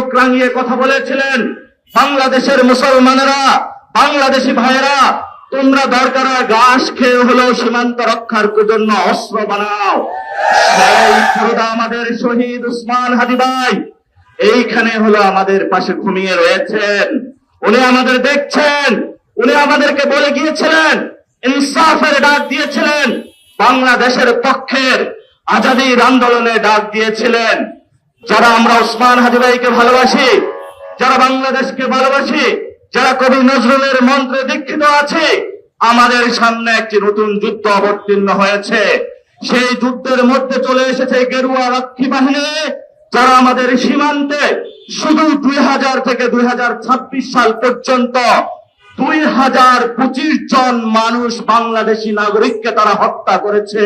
চোখ রাঙিয়ে কথা বলেছিলেন, বাংলাদেশের মুসলমানেরা, বাংলাদেশি ভাইয়েরা, তোমরা দরকার হয় ঘাস খেয়ে হলেও সীমান্ত রক্ষার জন্য অস্ত্র বানাও। সেই খুদা আমাদের শহীদ উসমান হাদি ভাই এইখানে হলো আমাদের পাশে ঘুমিয়ে রয়েছেন। উনি আমাদের দেখছেন, উনি আমাদেরকে বলে গিয়েছিলেন, ইনসাফের ডাক দিয়েছিলেন, বাংলাদেশের পক্ষের আজাদীর আন্দোলনে ডাক দিয়েছিলেন। যারা আমরা উসমান হাদি ভাইকে ভালোবাসি, যারা বাংলাদেশকে ভালোবাসি, যারা কবি নজরুলের মন্ত্রে দীক্ষিত আছে, আমাদের সামনে একটি নতুন যুদ্ধ অবতীর্ণ হয়েছে। সেই যুদ্ধের মধ্যে চলে এসেছে গেরুয়া রক্ষী বাহিনী, যারা আমাদের সীমান্তে শুধু 2000 থেকে 2026 সাল পর্যন্ত 2025 জন মানুষ বাংলাদেশি নাগরিককে তারা হত্যা করেছে।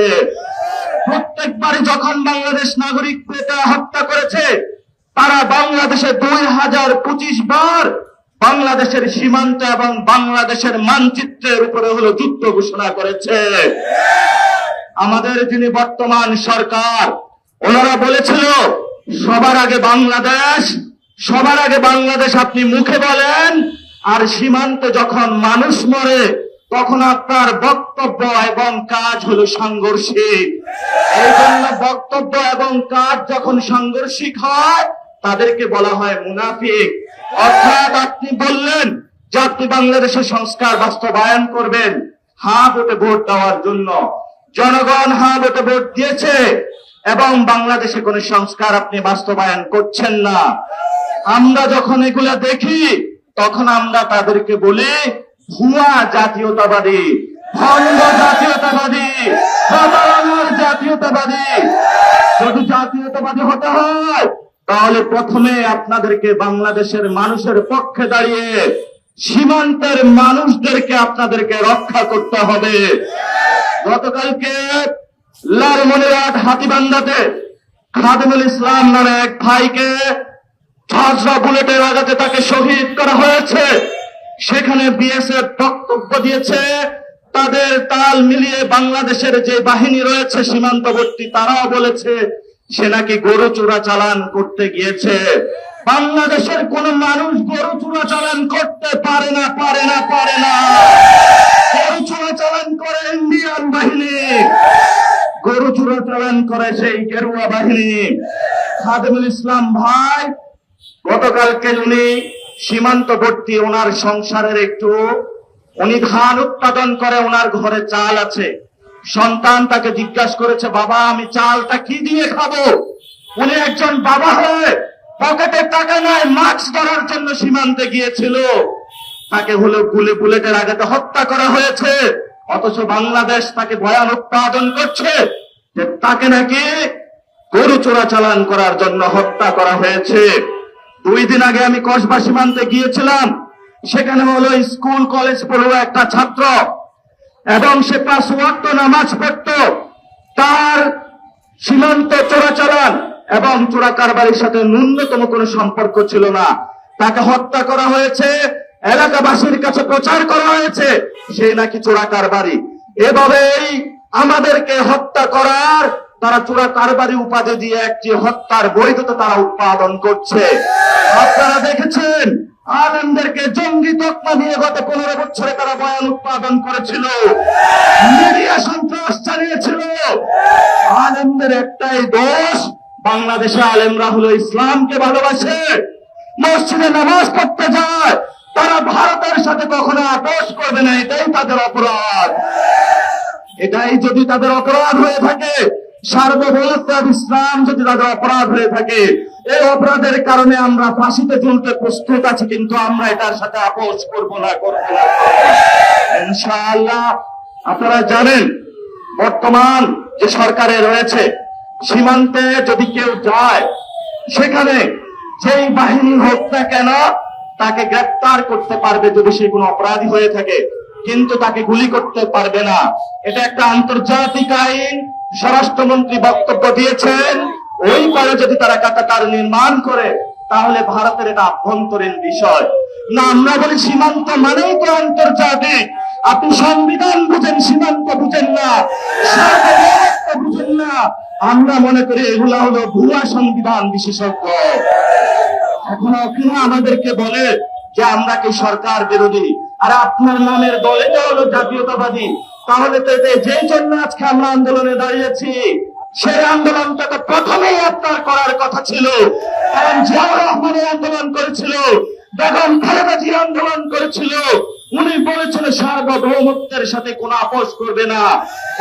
প্রত্যেকবারই যখন বাংলাদেশ নাগরিককে তারা হত্যা করেছে, তারা বাংলাদেশে 2025 বার বাংলাদেশের সীমান্ত এবং বাংলাদেশের মানচিত্রের উপরে হলো যুদ্ধ ঘোষণা করেছে। আমাদের যিনি বর্তমান সরকার, ওনারা বলেছিল সবার আগে বাংলাদেশ, সবার আগে বাংলাদেশ আপনি মুখে বলেন, আর সীমান্তে যখন মানুষ মরে তখন আপনার বক্তব্য এবং কাজ হলো সাংঘর্ষিক। এই জন্য বক্তব্য এবং কাজ যখন সাংঘর্ষিক হয় তাদেরকে বলা হয় মুনাফিক। অর্থাৎ আপনি বললেন যে আপনি বাংলাদেশের সংস্কার বাস্তবায়ন করবেন, হ্যাঁ ভোটে ভোট দেওয়ার জন্য জনগণ হ্যাঁ ভোটে ভোট দিয়েছে, এবং বাংলাদেশে কোন সংস্কার আপনি বাস্তবায়ন করছেন না। আমরা যখন এগুলা দেখি তখন আমরা তাদেরকে বলি ভুয়া জাতীয়তাবাদী, ভণ্ড জাতীয়তাবাদী, প্রতারণার জাতীয়তাবাদী। যদি জাতীয়তাবাদী হতে হয় তাহলে প্রথমে আপনাদেরকে বাংলাদেশের মানুষের পক্ষে দাঁড়িয়ে সীমান্তের মানুষদেরকে আপনাদেরকে রক্ষা করতে হবে। গতকালকে লালমনিরহাট হাতীবান্ধাতে খাদিমুল ইসলাম নামে এক ভাইকে 6 বুলেটের আঘাতে তাকে শহীদ করা হয়েছে। সেখানে বিএসএফ বক্তব্য দিয়েছে, তাদের তাল মিলিয়ে বাংলাদেশের যে বাহিনী রয়েছে সীমান্তবর্তী, তারাও বলেছে সে নাকি গরু চোরা চালান করতে গিয়েছে। বাংলাদেশের কোন মানুষ গরু চোরা চালান করতে পারে না, পারে না, পারে না। গরু চোরা চালান করে ইন্ডিয়ান বাহিনী, গরু চোরা চালান করে সেই গেরুয়া বাহিনী। খাদিমুল ইসলাম ভাই গতকালকে উনি সীমান্তবর্তী ওনার সংসারের উনি ধান উৎপাদন করে, ওনার ঘরে চাল আছে। সন্তান তাকে জিজ্ঞাসা করেছে, বাবা আমি চালটা কি দিয়ে খাবো? উনি একজন বাবা হয়ে পকেটে টাকা নাই, মাস্ক ধরার জন্য সীমান্তে গিয়েছিল। তাকে হলো বুলেটের আঘাতে হত্যা করা হয়েছে। অথচ বাংলাদেশ তাকে বয়ান উৎপাদন করছে যে তাকে নাকি গরু চোরাচালান করার জন্য হত্যা করা হয়েছে। 2 দিন আগে আমি কসবা সীমান্তে গিয়েছিলাম। সেখানে হলো স্কুল কলেজ পড়ুয়া একটা ছাত্র, এবং সে 5 ওয়াক্ত নামাজ পড়ত। তার সীমান্ত চোরাচালান এবং চোরা কারবারির সাথে ন্যূনতম কোনো সম্পর্ক ছিল না। তাকে হত্যা করা হয়েছে, এলাকাবাসীর কাছে প্রচার করা হয়েছে সে নাকি চোরা কারবারি। এভাবেই আমাদেরকে হত্যা করার, তারা চোরা কারবারি উপাধি দিয়ে একটি হত্যার বৈধতা তারা উৎপাদন করছে। আপনারা দেখেছেন আলেমদেরকে জঙ্গি তকমা দিয়ে গত 15 বছরে তারা বয়ান উৎপাদন করেছিল, মিডিয়া সন্ত্রাস চালিয়েছিল। আলেমদের একটাই দোষ, বাংলাদেশে আলেমরা হলো ইসলামকে ভালোবাসে, মসজিদে নামাজ পড়তে যায়, তারা ভারতের সাথে কখনো আপোষ করবে না। এটাই তাদের অপরাধ। এটাই যদি তাদের অপরাধ হয়ে থাকে, সার্বভৌমত্ব ইসলাম যদি তাদের অপরাধ হয়ে থাকে, এই অপরাধের কারণে আমরা ফাঁসিতে ঝুলতে প্রস্তুত আছি, কিন্তু আমরা এটার সাথে আপোষ করবো না, করবো না ইনশাআল্লাহ। আপনারা জানেন বর্তমান যে সরকারে রয়েছে, সীমান্তে যদি কেউ যায় সেখানে যেই বাহিনী হোক না কেন তাকে গ্রেফতার করতে পারবে যদি সে কোনো অপরাধী হয়ে থাকে, কিন্তু তাকে গুলি করতে পারবে না। এটা একটা আন্তর্জাতিক আইন। স্বরাষ্ট্রমন্ত্রী বক্তব্য দিয়েছেন ওই পারে যদি তারা কাটাতার নির্মাণ করে তাহলে ভারতের এটা আভ্যন্তরীণ বিষয় না। আমরা বলি সীমান্ত মানেই তো আন্তর্জাতিক। আপনি সংবিধান বুঝেন, সীমান্ত বুঝেন না, সার্বভৌমত্ব বুঝেন না। আমরা মনে করি এগুলা হলো ভুয়া সংবিধান বিশেষজ্ঞ। এখনো কিনা আমাদেরকে বলে যে আমরা কি সরকার বিরোধী, আর আপনার নামের দলে তো হলো জাতীয়তাবাদী। তাহলে তো যেই জন্য আজকে আমরা আন্দোলনে দাঁড়িয়েছি, সেই আন্দোলনটা তো প্রথমেই আপনার করার কথা ছিল। কারণ জিয়াউর রহমান আন্দোলন করেছিল, বেগম খালেদা জিয়া আন্দোলন করেছিল, উনি বলেছিল সার্বভৌমত্বের সাথে কোনো আপোষ করবে না।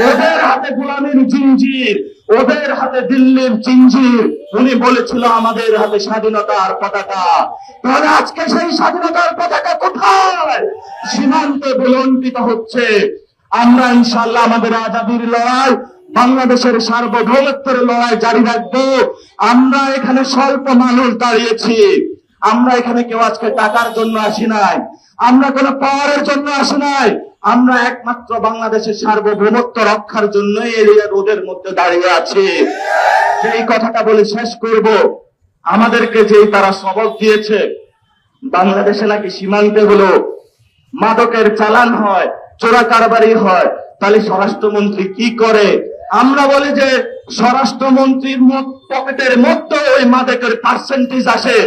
ওদের হাতে গোলামীর জিঞ্জির, ওদের হাতে দিল্লির জিঞ্জির, উনি বলেছিল আমাদের হাতে স্বাধীনতার পতাকা। তাহলে আজকে সেই স্বাধীনতার পতাকা কোথায়? সীমান্তে বুলন্ডিত হচ্ছে। আমরা ইনশাআল্লাহ আমাদের আজাদির লড়াই, বাংলাদেশের সার্বভৌমত্বের লড়াই জারি রাখবো। আমরা এখানে স্বল্প মানুষ দাঁড়িয়েছি, আমরা এখানে কেউ আজকে টাকার জন্য আসি নাই, আমরা কোন পাওয়ারের জন্য আসি নাই, আমরা একমাত্র বাংলাদেশের সার্বভৌমত্ব রক্ষার জন্য এই রোদের মধ্যে দাঁড়িয়ে আছি। এই কথাটা বলে শেষ করব। আমাদেরকে যেই তারা সবক দিয়েছে, বাংলাদেশে নাকি সীমান্তে হলো মাদকের চালান হয়, চোরা কারবারি হয়, তাহলে স্বরাষ্ট্রমন্ত্রী কি করে? আমরা বলি যে স্বরাষ্ট্রমন্ত্রীর পকেটের মধ্যে ওই মাদকের পার্সেন্টেজ আসে।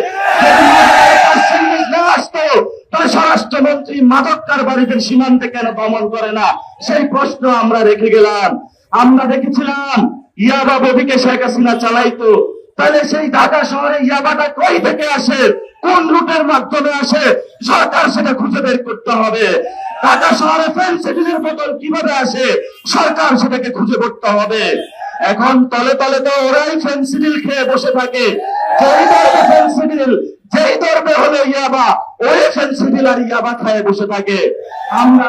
যদি মাদকের পার্সেন্টেজ না আসতো তাহলে স্বরাষ্ট্রমন্ত্রী মাদক কারবারিদের সীমান্তে কেন দমন করে না? সেই প্রশ্ন আমরা রেখে গেলাম। আমরা দেখেছিলাম ইয়াবা ববিকে শেখ হাসিনা চালাইতো, তাহলে সেই ঢাকা শহরে ইয়াবাটা কই থেকে আসে, কোন রুটের মাধ্যমে আসে, সরকার সেটা খুঁজে বের করতে হবে। ঢাকা শহরে ফেন্সিডিলের বোতল কিভাবে আসে, সরকার সেটাকে খুঁজে করতে হবে। এখন তলে তলে তো ওরাই ফেন্সিডিল খেয়ে বসে থাকে। যেই ধরবে ফেন্সিডিল, যেই ধরবে হলো ইয়াবা, ওই ফেন্সিডিল আর ইয়াবা খেয়ে বসে থাকে। আমরা